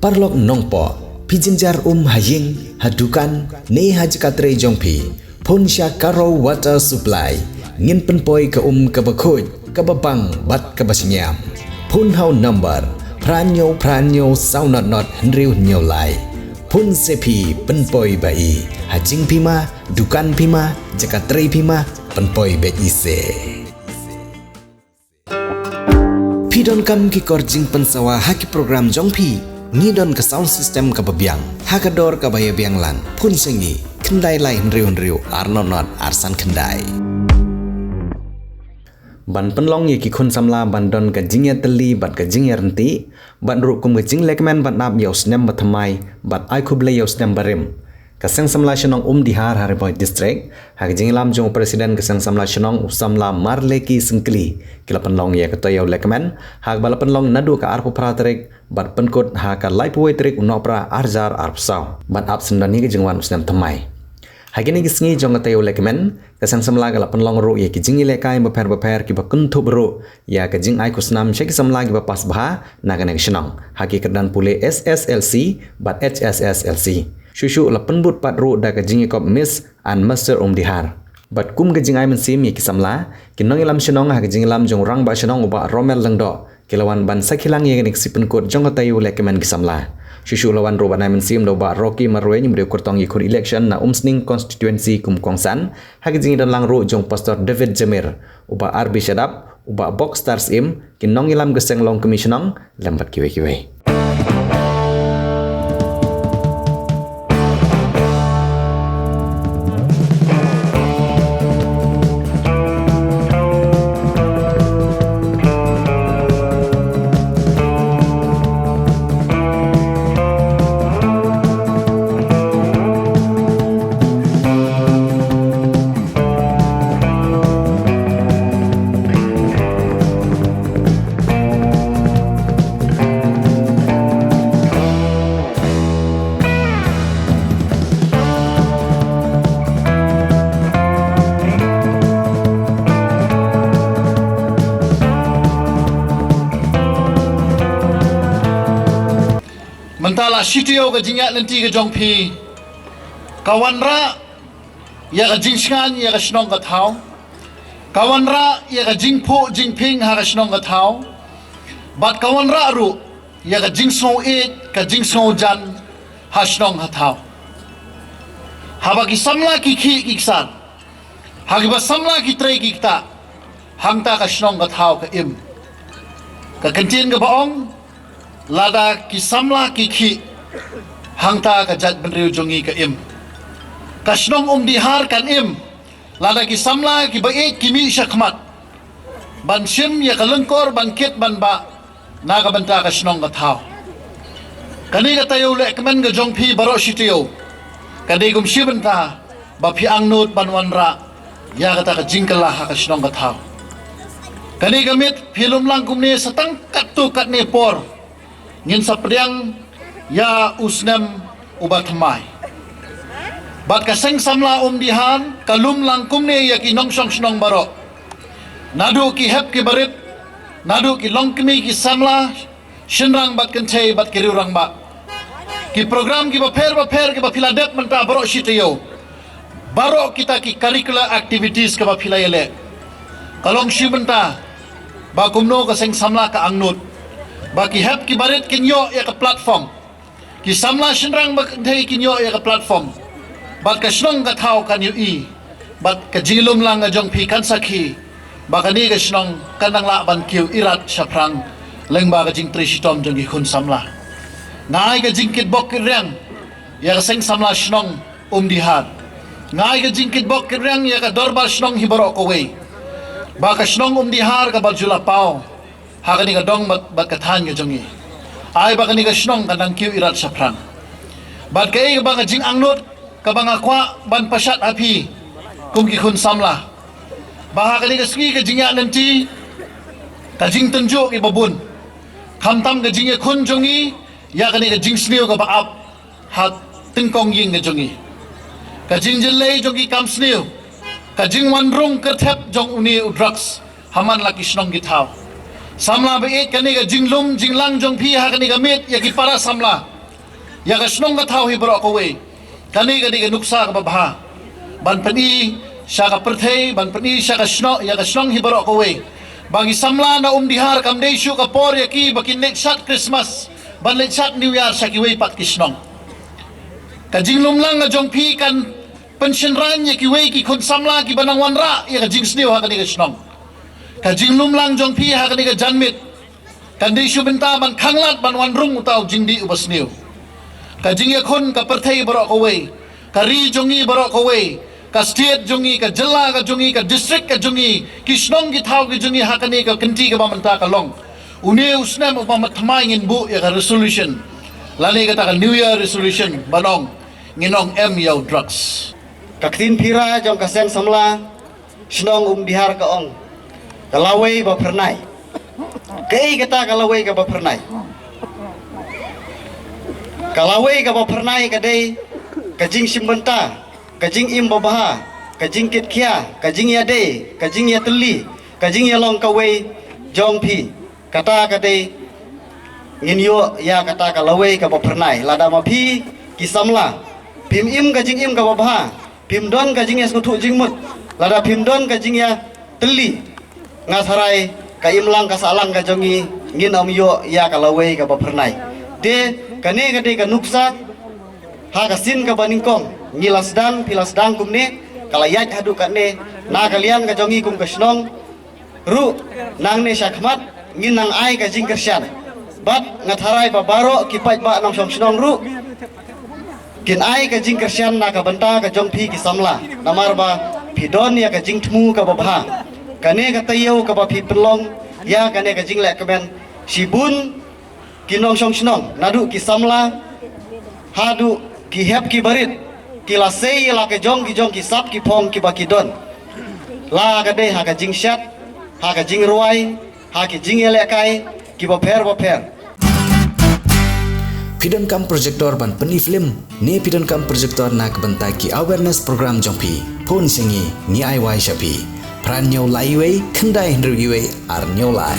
Parlok nongpo, pijinjar haying, hadukan, ne hajkatre jongpi, pun karo water supply, ngin penpoi ke kabakut, kababang bat kabasinyam. Pun hau number, pranyo saunot henriu nyolai. Pun sepi penpoi bai, hajing pima, dukan pima, jakatre pima, penpoi be ise. Pidon kam ki korjing pensawa haki program jongpi. Ngidon ke sound system kababiang, hakador kabaya bianglan, pun sengi, kendai lai henriu arnonot arsan kendai. Ban penlong ye ki kun samla bandon ka jingya teli bat ka jingya renti, bat rukum ka jing lekmen bat nap yaw snem batamai, bat ai kuble yaw snem barim. Kaseng samla shenong dihar Hariboy district, hak jing lam jong presiden kaseng samla shenong samla marleki sengkli, kila penlong ye kata yaw lekmen, hak bala penlong nadu ka arpu praterik, bat penkut hak ka laipuwe terik unopra arjar arpsaw, bat ap sendani ke jingwan usnem tamai. Hagini gisngi jong kata yaw lekmen, kaseng samla kala penlong ru ye ki jingi lekai beper ki bakuntu beru, ya ke jing ai kusnam syeki samla ki bapas baha nagane shenong, haki kedan pule SSLC, bat HSSLC. Shushu la penbut pat ru da ka jingi kop Miss and Master dihar. Bat kum ka jingai mensim ye kisamla, kinong ilam shenong ha ka jingi lam jong rang ba shenong uba romel lengdo, kilawan ban sakilang ye nik sipen kot jong ka tayu lekemen kisamla. Shushu lawan ru banai mensim do ba Rocky Marwe nyumre kurtong yikur election na umsning constituency kum kongsan, ha ka jingi dan lang ru jong Pastor David Jamir, uba RB Shadap, uba Box Stars kinong ilam geseng long komisionong, lembat kiwe-kiwe. Mentala sitio ke jingat nanti ke jongpi kawan ra ya ke jingskan ya ke senong ke tau kawan ra ya ke jingpo jingping ha ke senong ke tau bat kawan ra ru ya ke jingsong ke jingsong jan ha senong ke tau ha bagi samla ki kiksan ha ki samla ki trei kikta hangta ke senong ke tau ke im ke kentin ke baong lada ki samla ki hangta ka jat benriu jongi ka im kasnong dihar kan im lada ki samla ki baik kimi syakmat ban sim ya kalengkor ban kit ban ba naga banta kasnong ka thau kani ka tayo le kemen ga jongpi baro sitio kani gum sibenta ba pi angnut ban wanra ya kata ka jingkala ha kasnong ka thau kani gamit filum lang kumne satang katu kat ne por ngin sapriang ya usnem ubat mai bat kaseng samla dihan kalum langkum ne ya ki nong song snong baro nadu ki hep ki barit nadu ki longkmi ki samla shinrang bat kentei bat kirurang ba ki program ki baper ki bapiladep menta baro sitio baro kita ki curricular activities ka bapilayele kalong shibenta ba kumno kaseng samla ka angnut baki hep ki barit kinyo ya ke platform ki samla shinrang bakdei kinyo ya ke platform bat ka shnong ka thau kan yu i bat ka jilum lang ajong pi kan sakhi bakani ka shnong kanang la ban kiu irat saprang lengba ka jing trisitom jong ki khun samla ngai ka jingkit bok kirang ya ka seng samla shnong dihar ngai ka jingkit bok kirang ya ka dorbar shnong hibaro ko wei ba ka shnong dihar ka baljula pau hakani ka dong bat kathan ka jongi ai bakani ka shnong kanang kiu irat saprang bat kai ka jing angnut ka banga kwa ban pasat api kum ki khun samla baha kani ka ski ka jingya nanti ka jing tunjuk i babun khamtam ka jingya khun jongi ya kani ka jing sniu ka baap hat tingkong ying ka jongi ka jing jelei jongi kam sniu ka jing wanrung ka thep jong uni drugs haman laki shnong ki thau samla be kani ka jinglum jinglang jong phi ha kani ka mit ya ki para samla ya ka snong ka thau hi bro ko we kani ka nuksa ka babha ban pani sya ka perthei ban pani sya ka snong hi bro ko we bagi samla na dihar kam dei shu ka por ya ki bakin nek sat Christmas ban nek sat New Year sa ki we pat ki snong ka jinglum lang nga jong phi kan pension ran ya ki we ki khun samla ki banang wanra ya ka jing sniu ha ka snong ka jinglum lang jong phi ha ka janmit kan dei shu benta ban khanglat ban wan rung utau jingdi ubasniu ka jing ya khun ka perthei bro ko we ka ri jongi bro ko we ka state jongi ka jilla ka jongi ka district ka jongi ki snong ki thau ki jongi ha ka ni ka kanti ka bamanta ka long une usnem upama thamai ngin bu ya ka resolution lani ka ta ka New Year resolution banong nginong yau drugs Kaktin pira jong kasem samla snong dihar ka ong kalaway ba pernai kei kata kalaway ka ba pernai kalaway ka ba pernai ka dei kajing simbenta kajing im babaha kajing kitkia kajing ya dei kajing ya teli kajing ya long kaway jong pi kata ka dei ngin yo ya kata kalaway ka ba pernai lada ma pi kisamla pim im kajing im ka babaha pim don kajing ya skutu jingmut lada pim don kajing ya teli ngasarai ka imlang ka salang ka jongi ngin om yo ya kalaway ka ba pernai de kane ka de ka nuksa ha ka sin ka baningkong ngilas dang pilas dang kumne kalayat hadu kane na kalian ka jongi kum kasnong ru nang ne syakmat ngin nang ai ka jing kersyan bat ngatharai ba baro kipat ba nang snong ru kin ai ka jing kersyan na ka banta ka jong phi ki samla namar ba pidon ya ka jing thmu ka babha kane ka tayo ka ba phi pelong ya kane ka jing le kemen sibun kinong snong nadu ki samla hadu ki hep ki barit ki la sei la ke jong ki sap ki phong ki ba ki don la ka de ha ka jing shat ha ka jing ruai ha ki jing ele kai ki ba pher Pidon kam projector ban peni film ne pidon kam projector nak bentai ki awareness program jongpi phone singi ni ai wai shapi pran nyau lai wei khandai hndru gi wei ar nyau lai